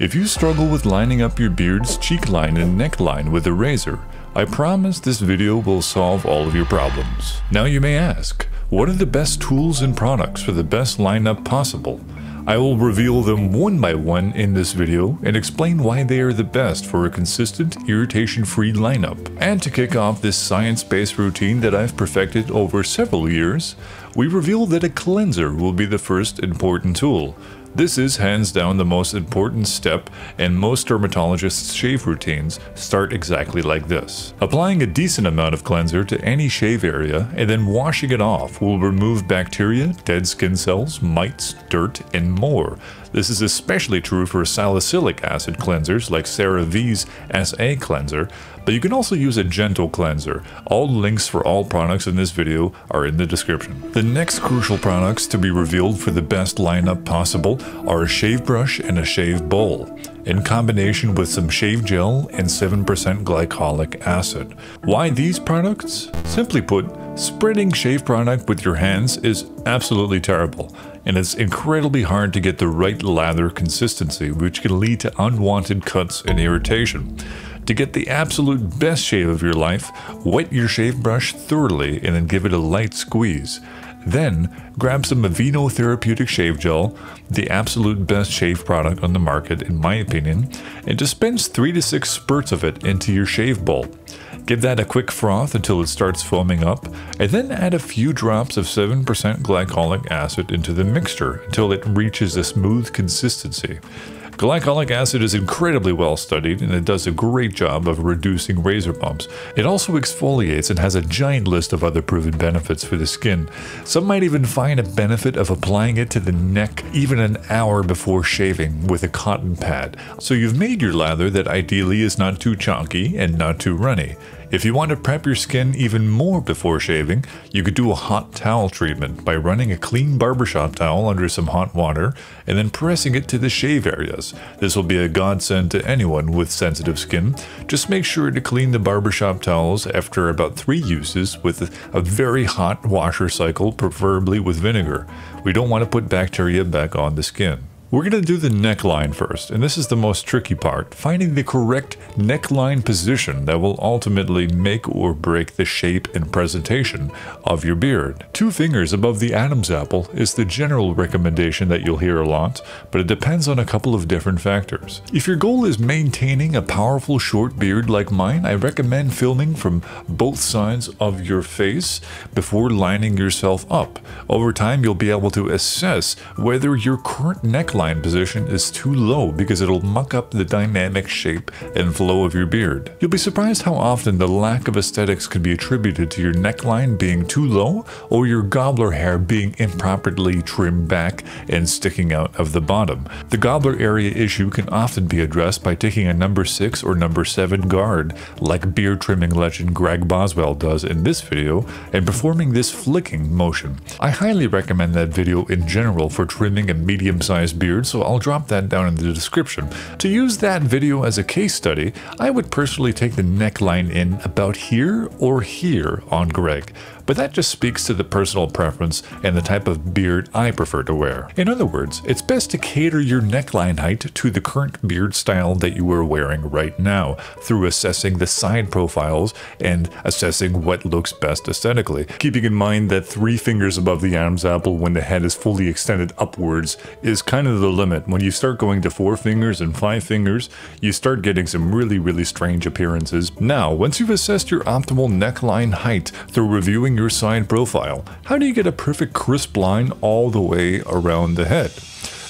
If you struggle with lining up your beard's cheekline and neckline with a razor, I promise this video will solve all of your problems. Now you may ask, what are the best tools and products for the best lineup possible? I will reveal them one by one in this video and explain why they are the best for a consistent, irritation-free lineup. And to kick off this science-based routine that I've perfected over several years, we reveal that a cleanser will be the first important tool. This is hands down the most important step, and most dermatologists' shave routines start exactly like this. Applying a decent amount of cleanser to any shave area and then washing it off will remove bacteria, dead skin cells, mites, dirt, and more. This is especially true for salicylic acid cleansers like CeraVe's SA cleanser, but you can also use a gentle cleanser. All links for all products in this video are in the description. The next crucial products to be revealed for the best lineup possible are a shave brush and a shave bowl, in combination with some shave gel and 7% glycolic acid. Why these products? Simply put, spreading shave product with your hands is absolutely terrible, and it's incredibly hard to get the right lather consistency, which can lead to unwanted cuts and irritation. To get the absolute best shave of your life, wet your shave brush thoroughly and then give it a light squeeze. Then, grab some Aveeno Therapeutic Shave Gel, the absolute best shave product on the market in my opinion, and dispense 3 to 6 spurts of it into your shave bowl. Give that a quick froth until it starts foaming up, and then add a few drops of 7% glycolic acid into the mixture until it reaches a smooth consistency. Glycolic acid is incredibly well studied, and it does a great job of reducing razor bumps. It also exfoliates and has a giant list of other proven benefits for the skin. Some might even find a benefit of applying it to the neck even an hour before shaving with a cotton pad. So you've made your lather that ideally is not too chunky and not too runny. If you want to prep your skin even more before shaving, you could do a hot towel treatment by running a clean barbershop towel under some hot water and then pressing it to the shave areas. This will be a godsend to anyone with sensitive skin. Just make sure to clean the barbershop towels after about 3 uses with a very hot washer cycle, preferably with vinegar. We don't want to put bacteria back on the skin. We're going to do the neckline first, and this is the most tricky part, finding the correct neckline position that will ultimately make or break the shape and presentation of your beard. 2 fingers above the Adam's apple is the general recommendation that you'll hear a lot, but it depends on a couple of different factors. If your goal is maintaining a powerful short beard like mine, I recommend filming from both sides of your face before lining yourself up. Over time, you'll be able to assess whether your current neckline position is too low because it'll muck up the dynamic shape and flow of your beard. You'll be surprised how often the lack of aesthetics can be attributed to your neckline being too low or your gobbler hair being improperly trimmed back and sticking out of the bottom. The gobbler area issue can often be addressed by taking a number 6 or number 7 guard, like beard trimming legend Greg Boswell does in this video, and performing this flicking motion. I highly recommend that video in general for trimming a medium-sized beard, so I'll drop that down in the description. To use that video as a case study, I would personally take the neckline in about here or here on Greg, but that just speaks to the personal preference and the type of beard I prefer to wear. In other words, it's best to cater your neckline height to the current beard style that you are wearing right now, through assessing the side profiles and assessing what looks best aesthetically. Keeping in mind that 3 fingers above the Adam's apple when the head is fully extended upwards is kind of the limit. When you start going to 4 fingers and 5 fingers, you start getting some really strange appearances. Now, once you've assessed your optimal neckline height through reviewing your side profile, how do you get a perfect crisp line all the way around the head?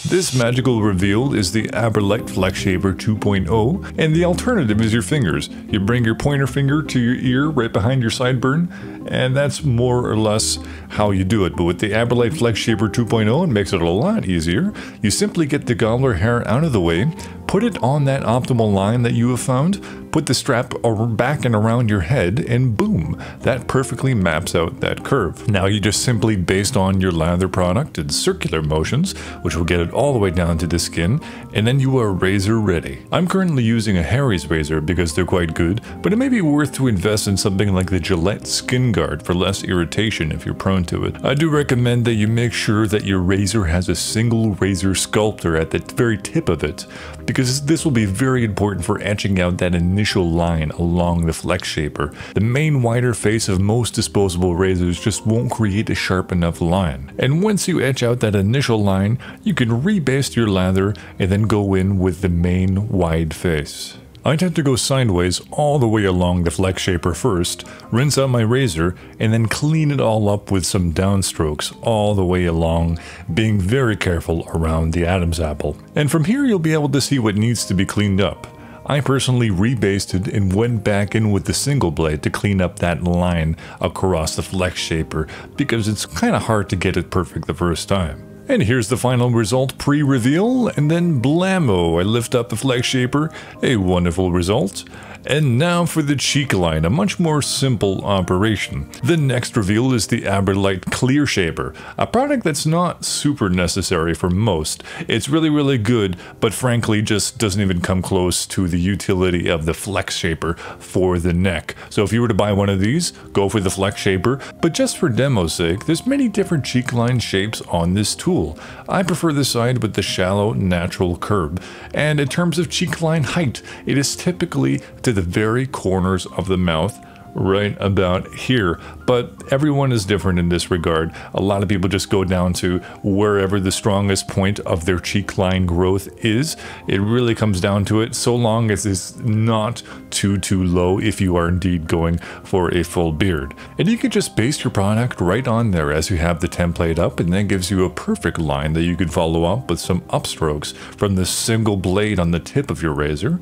This magical reveal is the Aberlight Flex Shaver 2.0, and the alternative is your fingers. You bring your pointer finger to your ear right behind your sideburn, and that's more or less how you do it. But with the Aberlight Flex Shaver 2.0, it makes it a lot easier. You simply get the gobbler hair out of the way, put it on that optimal line that you have found, put the strap back and around your head, and boom, that perfectly maps out that curve. Now you just simply, based on your lather product and circular motions, which will get it all the way down to the skin, and then you are razor ready. I'm currently using a Harry's razor because they're quite good, but it may be worth to invest in something like the Gillette Skin Guard for less irritation if you're prone to it. I do recommend that you make sure that your razor has a single razor sculptor at the very tip of it, because because this will be very important for etching out that initial line along the flex shaper. The main wider face of most disposable razors just won't create a sharp enough line. And once you etch out that initial line, you can rebaste your lather and then go in with the main wide face. I tend to go sideways all the way along the flex shaper first, rinse out my razor, and then clean it all up with some downstrokes all the way along, being very careful around the Adam's apple. And from here you'll be able to see what needs to be cleaned up. I personally rebasted and went back in with the single blade to clean up that line across the flex shaper because it's kind of hard to get it perfect the first time. And here's the final result pre-reveal, and then blammo, I lift up the flex shaper, a wonderful result. And now for the cheek line, a much more simple operation. The next reveal is the Aberlite Clear Shaper, a product that's not super necessary for most. It's really good, but frankly just doesn't even come close to the utility of the flex shaper for the neck. So if you were to buy one of these, go for the flex shaper, but just for demo's sake, there's many different cheek line shapes on this tool. I prefer the side with the shallow natural curve, and in terms of cheek line height, it is typically to the very corners of the mouth, right about here, but everyone is different in this regard. A lot of people just go down to wherever the strongest point of their cheek line growth is. It really comes down to it, so long as it's not too low if you are indeed going for a full beard. And you can just baste your product right on there as you have the template up, and that gives you a perfect line that you can follow up with some upstrokes from the single blade on the tip of your razor.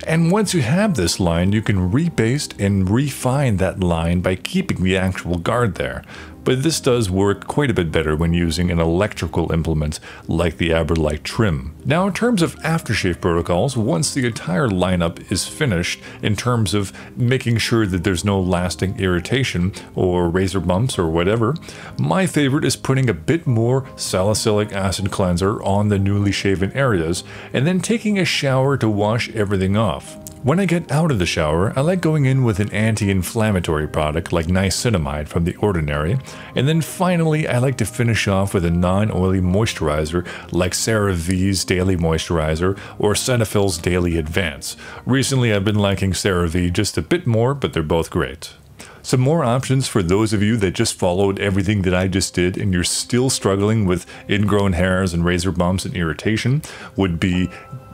And once you have this line, you can rebaste and refine that line by keeping the actual guard there. But this does work quite a bit better when using an electrical implement like the Aberlite trim. Now, in terms of aftershave protocols, once the entire lineup is finished, in terms of making sure that there's no lasting irritation or razor bumps or whatever, my favorite is putting a bit more salicylic acid cleanser on the newly shaven areas and then taking a shower to wash everything off. When I get out of the shower, I like going in with an anti-inflammatory product like niacinamide from The Ordinary, and then finally I like to finish off with a non-oily moisturizer like CeraVe's Daily Moisturizer or Cetaphil's Daily Advance. Recently I've been liking CeraVe just a bit more, but they're both great. Some more options for those of you that just followed everything that I just did and you're still struggling with ingrown hairs and razor bumps and irritation would be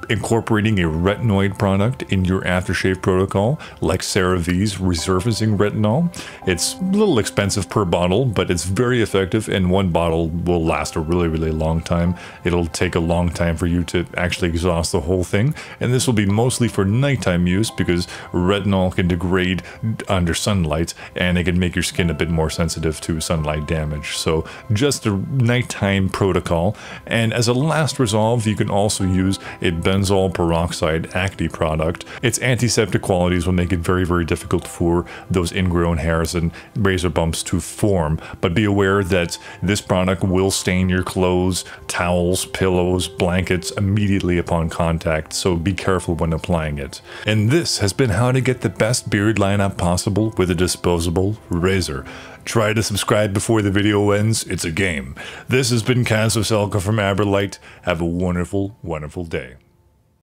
incorporating a retinoid product in your aftershave protocol, like CeraVe's resurfacing retinol. It's a little expensive per bottle, but it's very effective, and one bottle will last a really long time. It'll take a long time for you to actually exhaust the whole thing, and this will be mostly for nighttime use because retinol can degrade under sunlight, and it can make your skin a bit more sensitive to sunlight damage. So just a nighttime protocol. And as a last resolve, you can also use a benzoyl peroxide acne product. Its antiseptic qualities will make it very difficult for those ingrown hairs and razor bumps to form, but be aware that this product will stain your clothes, towels, pillows, blankets immediately upon contact, so be careful when applying it. And this has been how to get the best beard lineup possible with a disposable razor. Try to subscribe before the video ends, it's a game. This has been Kaz Veselka from Aberlite. Have a wonderful day.